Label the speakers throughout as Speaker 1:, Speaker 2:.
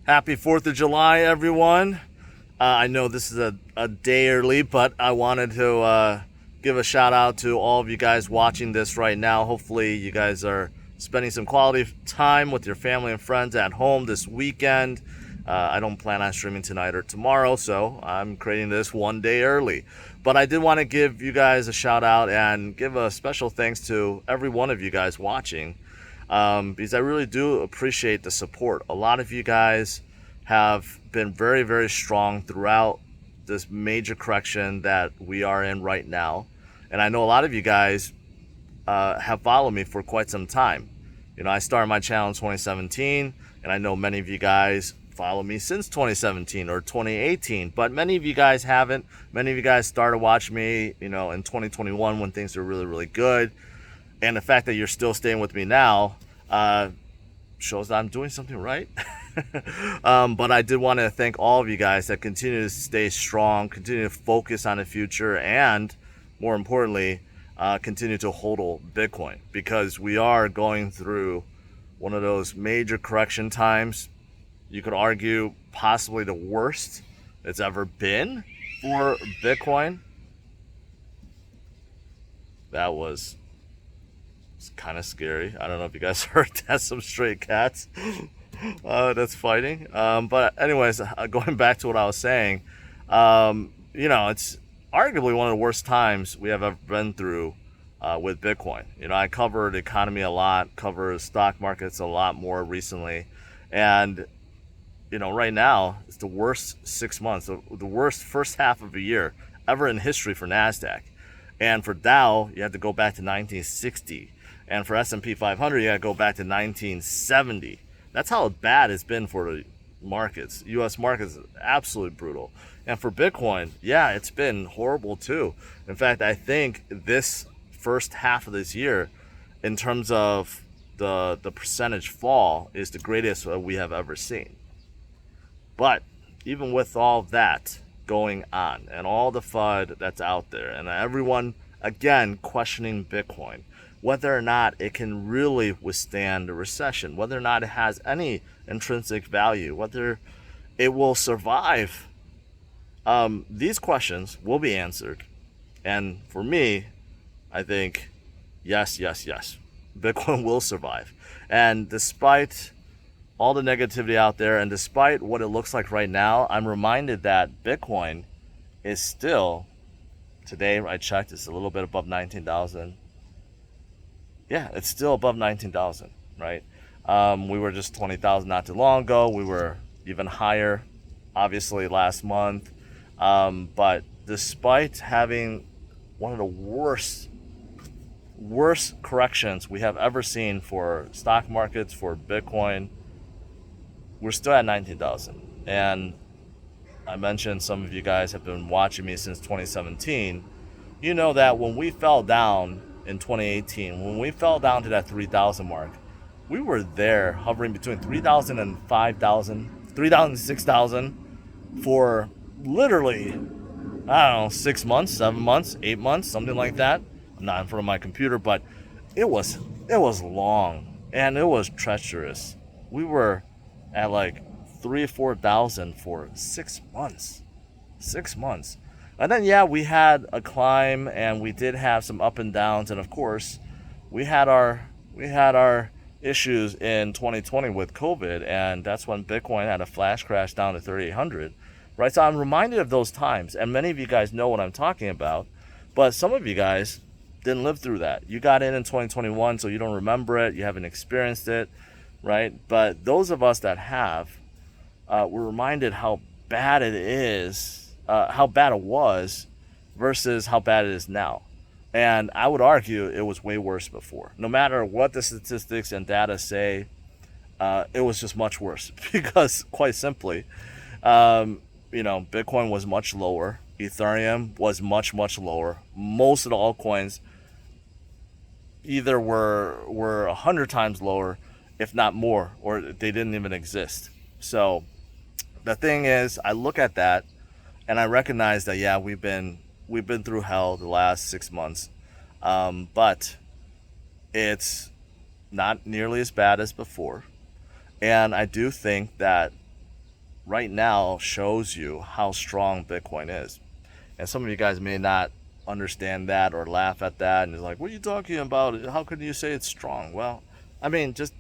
Speaker 1: Happy 4th of July, everyone. I know this is a day early, but I wanted to give a shout out to all of you guys watching this right now. Hopefully you guys are spending some quality time with your family and friends at home this weekend. I don't plan on streaming tonight or tomorrow, so I'm creating this one day early. But I did want to give you guys a shout out and give a special thanks to every one of you guys watching. Because I really do appreciate the support. A lot of you guys have been very, very strong throughout this major correction that we are in right now. And I know a lot of you guys have followed me for quite some time. You know, I started my channel in 2017, and I know many of you guys follow me since 2017 or 2018, but many of you guys haven't. Many of you guys started watching me, you know, in 2021 when things were really, really good. And the fact that you're still staying with me now shows that I'm doing something right. But I did want to thank all of you guys that continue to stay strong, continue to focus on the future, and more importantly, continue to hodl Bitcoin, because we are going through one of those major correction times. You could argue possibly the worst it's ever been for Bitcoin. That was kind of scary. I don't know if you guys heard that. Some stray cats that's fighting. But anyways, going back to what I was saying, you know, it's arguably one of the worst times we have ever been through with Bitcoin. You know, I cover the economy a lot, cover stock markets a lot more recently, and you know, right now it's the worst 6 months, the worst first half of a year ever in history for NASDAQ. And for Dow, you have to go back to 1960. And for S&P 500, you got to go back to 1970. That's how bad it's been for the markets. U.S. markets, absolutely brutal. And for Bitcoin, yeah, it's been horrible too. In fact, I think this first half of this year, in terms of the percentage fall, is the greatest we have ever seen. But even with all that going on and all the FUD that's out there, and everyone, again, questioning Bitcoin, whether or not it can really withstand a recession, whether or not it has any intrinsic value, whether it will survive, these questions will be answered. And for me, I think, yes, Bitcoin will survive. And despite all the negativity out there, and despite what it looks like right now, I'm reminded that Bitcoin is still, today I checked, it's a little bit above 19,000. Yeah, it's still above 19,000, right? We were just 20,000 not too long ago. We were even higher, obviously, last month. But despite having one of the worst corrections we have ever seen for stock markets, for Bitcoin, we're still at 19,000. And I mentioned some of you guys have been watching me since 2017. You know that when we fell down in 2018, when we fell down to that 3,000 mark, we were there hovering between 3,000 and 5,000, 3,000, 6,000 for literally, I don't know, 6 months, 7 months, 8 months, something like that. I'm not in front of my computer, but it was long and it was treacherous. We were at like 3,000 or 4,000 for 6 months. 6 months. And then, yeah, we had a climb and we did have some up and downs. And of course, we had our issues in 2020 with COVID. And that's when Bitcoin had a flash crash down to 3,800, right? So I'm reminded of those times. And many of you guys know what I'm talking about. But some of you guys didn't live through that. You got in 2021, so you don't remember it. You haven't experienced it, right? But those of us that have, we're reminded how bad it is. How bad it was versus how bad it is now. And I would argue it was way worse before. No matter what the statistics and data say, it was just much worse because, quite simply, you know, Bitcoin was much lower. Ethereum was much lower. Most of the altcoins either were 100 times lower, if not more, or they didn't even exist. So the thing is, I look at that and I recognize that, yeah, we've been through hell the last 6 months, but it's not nearly as bad as before. And I do think that right now shows you how strong Bitcoin is. And some of you guys may not understand that or laugh at that and it's like, what are you talking about? How can you say it's strong? Well, I mean, just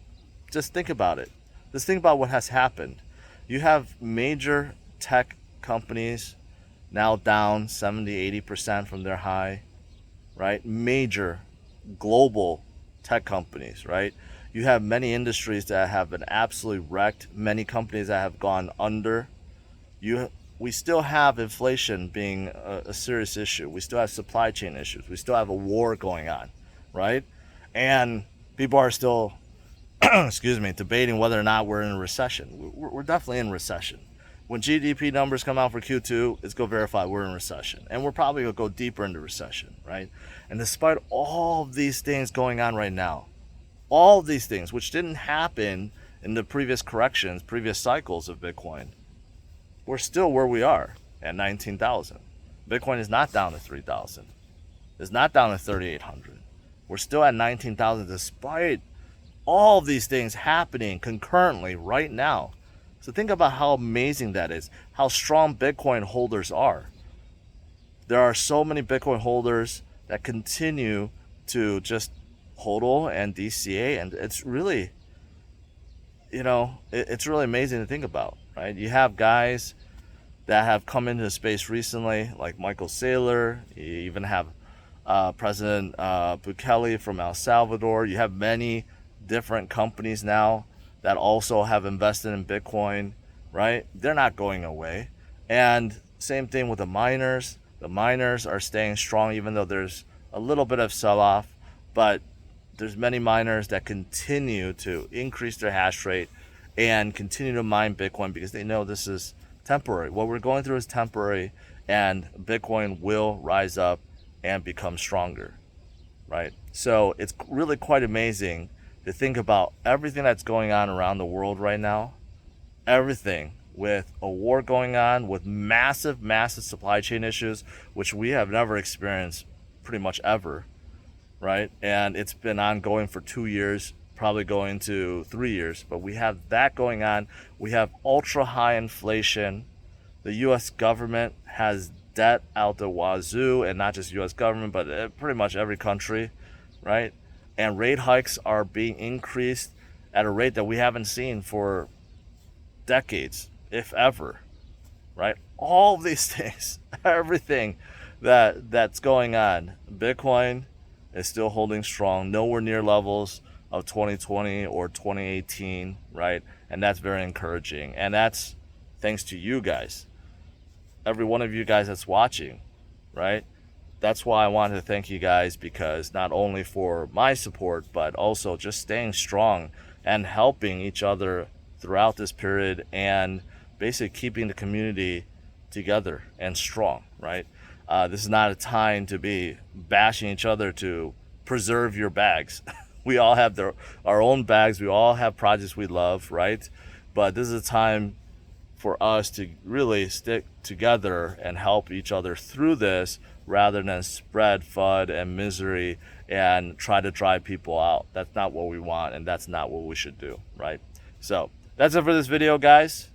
Speaker 1: think about it. Just think about what has happened. You have major tech companies now down 70-80% from their high, right? Major global tech companies, right? You have many industries that have been absolutely wrecked, many companies that have gone under. We still have inflation being a serious issue. We still have supply chain issues. We still have a war going on, right? And people are still, excuse me, debating whether or not we're in a recession. We're definitely in recession. When GDP numbers come out for Q2, it's going to verify we're in recession. And we're probably going to go deeper into recession, right? And despite all of these things going on right now, all of these things, which didn't happen in the previous corrections, previous cycles of Bitcoin, we're still where we are at 19,000. Bitcoin is not down to 3,000. It's not down to 3,800. We're still at 19,000 despite all of these things happening concurrently right now. So think about how amazing that is, how strong Bitcoin holders are. There are so many Bitcoin holders that continue to just HODL and DCA, and it's really, it's really amazing to think about, right? You have guys that have come into the space recently, like Michael Saylor. You even have President Bukele from El Salvador. You have many different companies now that also have invested in Bitcoin, right? They're not going away. And same thing with the miners. The miners are staying strong, even though there's a little bit of sell-off, but there's many miners that continue to increase their hash rate and continue to mine Bitcoin because they know this is temporary. What we're going through is temporary, and Bitcoin will rise up and become stronger, right? So it's really quite amazing to think about everything that's going on around the world right now. Everything with a war going on, with massive supply chain issues, which we have never experienced pretty much ever, right? And it's been ongoing for 2 years, probably going to 3 years, but we have that going on. We have ultra high inflation. The US government has debt out the wazoo, and not just US government, but pretty much every country, right? And rate hikes are being increased at a rate that we haven't seen for decades, if ever, right? All of these things, everything that's going on, Bitcoin is still holding strong, nowhere near levels of 2020 or 2018, right? And that's very encouraging. And that's thanks to you guys, every one of you guys that's watching, right? That's why I wanted to thank you guys, because not only for my support, but also just staying strong and helping each other throughout this period and basically keeping the community together and strong, right? This is not a time to be bashing each other to preserve your bags. We all have our own bags. We all have projects we love, right? But this is a time for us to really stick together and help each other through this rather than spread FUD and misery and try to drive people out. That's not what we want, and that's not what we should do, right? So that's it for this video, guys.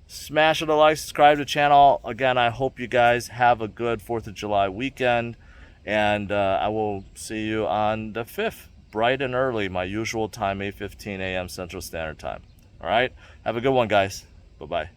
Speaker 1: Smash the like, subscribe to the channel. Again, I hope you guys have a good 4th of July weekend, and I will see you on the 5th, bright and early, my usual time, 8:15 a.m. Central Standard Time. All right? Have a good one, guys. Bye-bye.